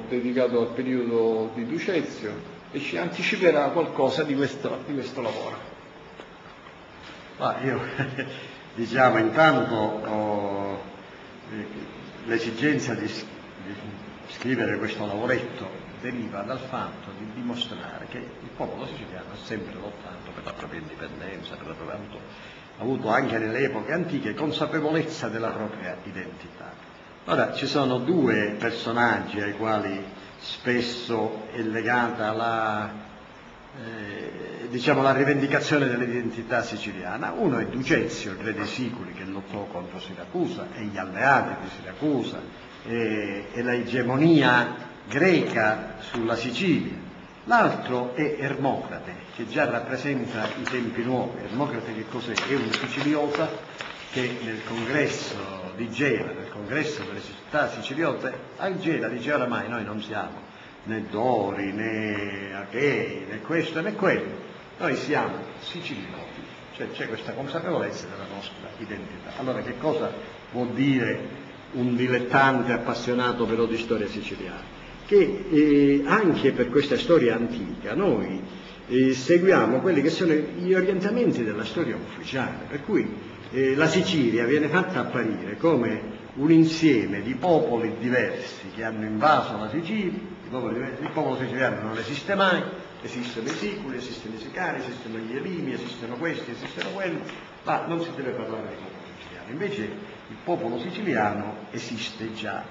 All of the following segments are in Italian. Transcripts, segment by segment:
dedicato al periodo di Ducezio e ci anticiperà qualcosa di questo lavoro. Io diciamo intanto ho l'esigenza di scrivere questo lavoretto deriva dal fatto di dimostrare che il popolo siciliano ha sempre lottato per la propria indipendenza, ha avuto anche nelle epoche antiche consapevolezza della propria identità. Ora, ci sono due personaggi ai quali spesso è legata la rivendicazione dell'identità siciliana. Uno è Ducezio, il re dei Siculi, che lottò contro Siracusa e gli alleati di Siracusa e la egemonia greca sulla Sicilia. L'altro è Ermocrate, che già rappresenta i tempi nuovi. Ermocrate che cos'è? È un siciliosa che nel congresso di Gela, nel congresso delle città siciliote, a Gela dice: oramai noi non siamo né Dori, né Achei, né questo né quello, noi siamo sicilioti, cioè c'è questa consapevolezza della nostra identità. Allora che cosa vuol dire un dilettante appassionato però di storia siciliana? Che anche per questa storia antica noi seguiamo quelli che sono gli orientamenti della storia ufficiale, per cui la Sicilia viene fatta apparire come un insieme di popoli diversi che hanno invaso la Sicilia. Il popolo siciliano non esiste mai, esistono i Siculi, esistono i Sicari, esistono gli Elimi, esistono questi, esistono quelli, ma non si deve parlare di popolo siciliano. Invece il popolo siciliano esiste già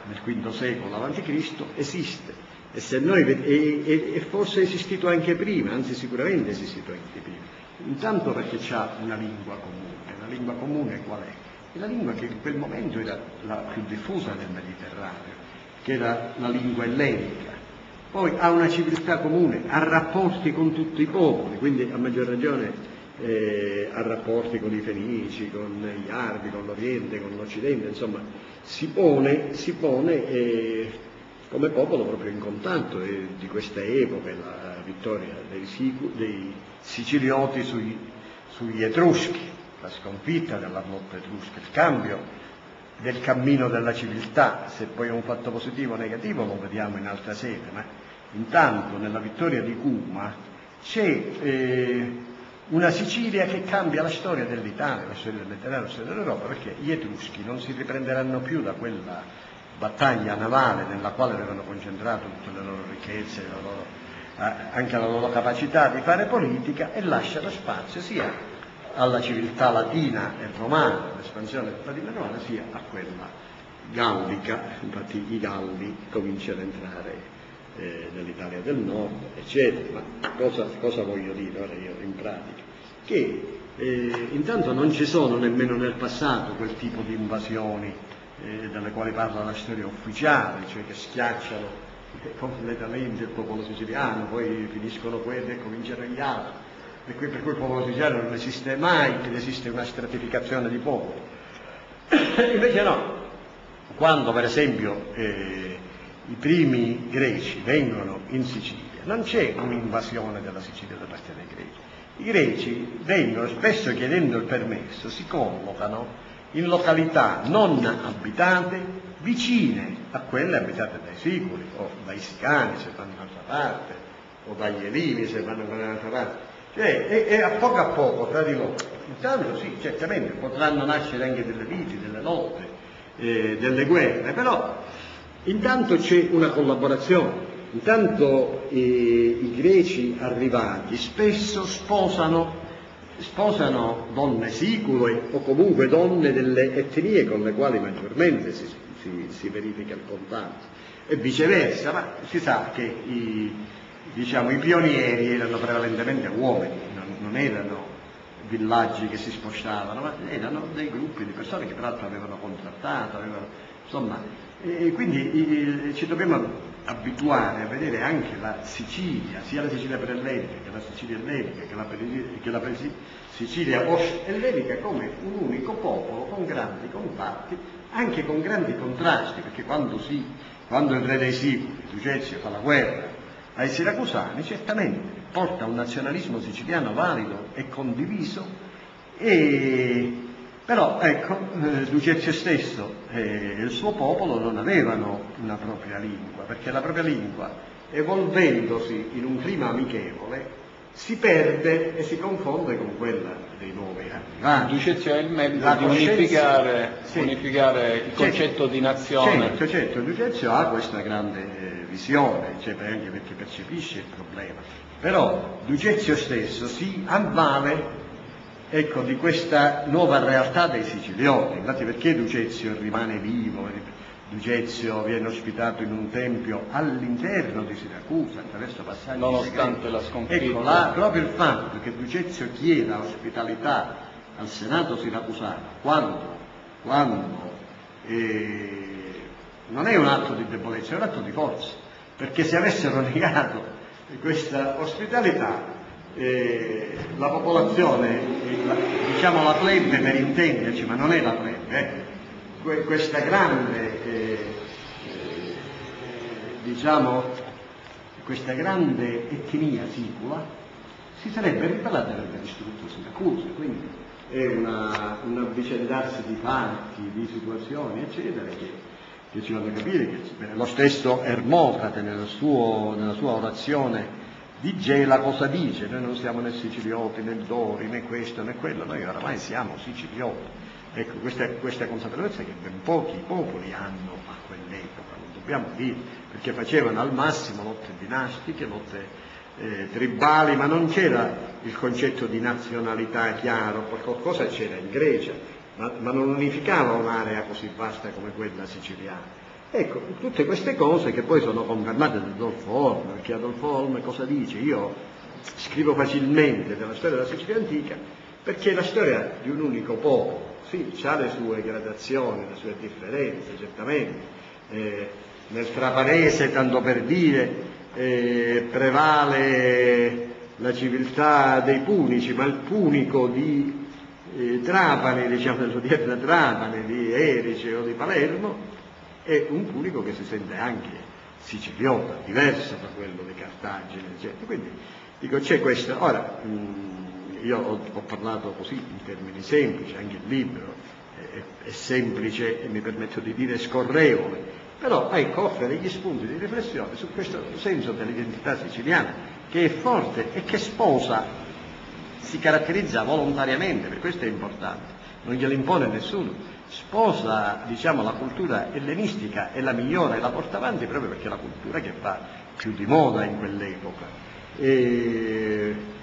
nel V secolo a.C., esiste, e forse è esistito anche prima, anzi sicuramente è esistito anche prima, intanto perché c'ha una lingua comune. La lingua comune qual è? È la lingua che in quel momento era la più diffusa nel Mediterraneo, che era la lingua ellenica. Poi ha una civiltà comune, ha rapporti con tutti i popoli, quindi a maggior ragione ha rapporti con i Fenici, con gli Arabi, con l'Oriente, con l'Occidente, insomma si pone come popolo proprio in contatto di questa epoca, la vittoria dei Sicilioti sugli Etruschi, la sconfitta della flotta etrusca, il cambio del cammino della civiltà. Se poi è un fatto positivo o negativo lo vediamo in altra sede, ma intanto nella vittoria di Cuma c'è una Sicilia che cambia la storia dell'Italia, la storia del Mediterraneo, la storia dell'Europa, perché gli Etruschi non si riprenderanno più da quella battaglia navale nella quale avevano concentrato tutte le loro ricchezze, anche la loro capacità di fare politica, e lasciano spazio sia alla civiltà latina e romana, l'espansione latina e romana, sia a quella gallica. Infatti i Galli cominciano a entrare nell'Italia del Nord, eccetera. Ma cosa voglio dire ora io in pratica? Che intanto non ci sono nemmeno nel passato quel tipo di invasioni delle quali parla la storia ufficiale, cioè che schiacciano completamente il popolo siciliano, poi finiscono quelli e cominciano gli altri. Per cui il popolo siciliano non esiste mai, ed esiste una stratificazione di popoli. Invece no, quando per esempio i primi greci vengono in Sicilia, non c'è un'invasione della Sicilia da parte dei greci. I greci vengono spesso chiedendo il permesso, si collocano in località non abitate, vicine a quelle abitate dai Siculi, o dai Sicani se vanno da un'altra parte, o dagli Elimi se vanno da un'altra parte. E a poco tra di loro. Intanto sì, certamente potranno nascere anche delle liti, delle lotte, delle guerre, però intanto c'è una collaborazione. Intanto i greci arrivati spesso sposano donne sicule o comunque donne delle etnie con le quali maggiormente si verifica il contatto, e viceversa, ma si sa che i pionieri erano prevalentemente uomini, non erano villaggi che si spostavano, ma erano dei gruppi di persone che peraltro avevano contrattato, e quindi ci dobbiamo abituare a vedere anche la Sicilia, sia la Sicilia pre-ellenica che la Sicilia ellenica, che la Sicilia post-ellenica, come un unico popolo con grandi contatti, anche con grandi contrasti, perché quando il re dei Siculi, Ducezio, fa la guerra ai siracusani, certamente porta un nazionalismo siciliano valido e condiviso, e Però ecco, Ducezio stesso e il suo popolo non avevano una propria lingua, perché la propria lingua, evolvendosi in un clima amichevole, si perde e si confonde con quella dei nuovi arrivati. Ducezio è il metodo La di coscienza- unificare il concetto di nazione. Certo, Ducezio ha questa grande visione, cioè anche perché percepisce il problema. Però Ducezio stesso si avvale, ecco, di questa nuova realtà dei sicilioti. Infatti perché Ducezio rimane vivo? Ducezio viene ospitato in un tempio all'interno di Siracusa attraverso passaggi Nonostante segreti. la sconfitta. Ecco, proprio il fatto che Ducezio chieda ospitalità al Senato siracusano quando non è un atto di debolezza, è un atto di forza, perché se avessero negato questa ospitalità la popolazione, diciamo la plebe per intenderci, ma non è la plebe, questa grande questa grande etnia sicula si sarebbe ribellata e avrebbe distrutto Siracusa. Quindi è un avvicendarsi di fatti, di situazioni, eccetera, che ci fanno capire che lo stesso Ermocrate nella sua orazione di Gela cosa dice? Noi non siamo né sicilioti né dori né questo né quello, noi oramai siamo sicilioti. Ecco, questa consapevolezza che ben pochi popoli hanno a quell'epoca, non dobbiamo dire, perché facevano al massimo lotte dinastiche, lotte tribali, ma non c'era il concetto di nazionalità chiaro, qualcosa c'era in Grecia, ma non unificava un'area così vasta come quella siciliana. Ecco, tutte queste cose che poi sono confermate da Adolfo Olm, perché Adolfo Olm cosa dice? Io scrivo facilmente della storia della Sicilia antica perché è la storia di un unico popolo. Sì, ha le sue gradazioni, le sue differenze, certamente. Nel trapanese, tanto per dire, prevale la civiltà dei punici, ma il punico di Trapani, diciamo dell'odierna Trapani, di Erice o di Palermo, è un punico che si sente anche siciliota, diverso da quello di Cartagine, eccetera. Quindi dico, c'è questo. Ora, io ho parlato così in termini semplici, anche il libro è semplice e mi permetto di dire scorrevole, però ecco, offre degli spunti di riflessione su questo senso dell'identità siciliana che è forte e che sposa, si caratterizza volontariamente, per questo è importante, non glielo impone nessuno, sposa, diciamo, la cultura ellenistica e la migliora e la porta avanti proprio perché è la cultura che va più di moda in quell'epoca.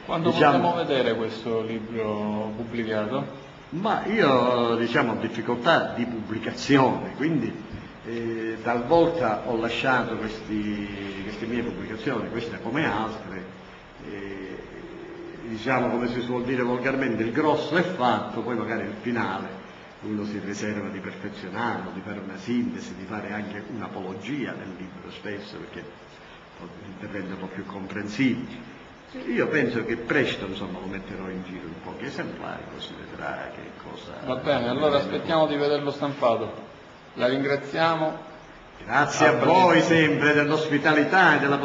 Quando possiamo vedere questo libro pubblicato? Ma io, diciamo, ho difficoltà di pubblicazione, quindi talvolta ho lasciato queste mie pubblicazioni, queste come altre, diciamo, come si suol dire volgarmente, il grosso è fatto, poi magari il finale uno si riserva di perfezionarlo, di fare una sintesi, di fare anche un'apologia del libro stesso, perché rende un po' più comprensibile. Io penso che presto, insomma, lo metterò in giro in pochi esemplari, così vedrà che cosa... Va bene, allora aspettiamo di vederlo stampato. La ringraziamo. Grazie a voi sempre dell'ospitalità e della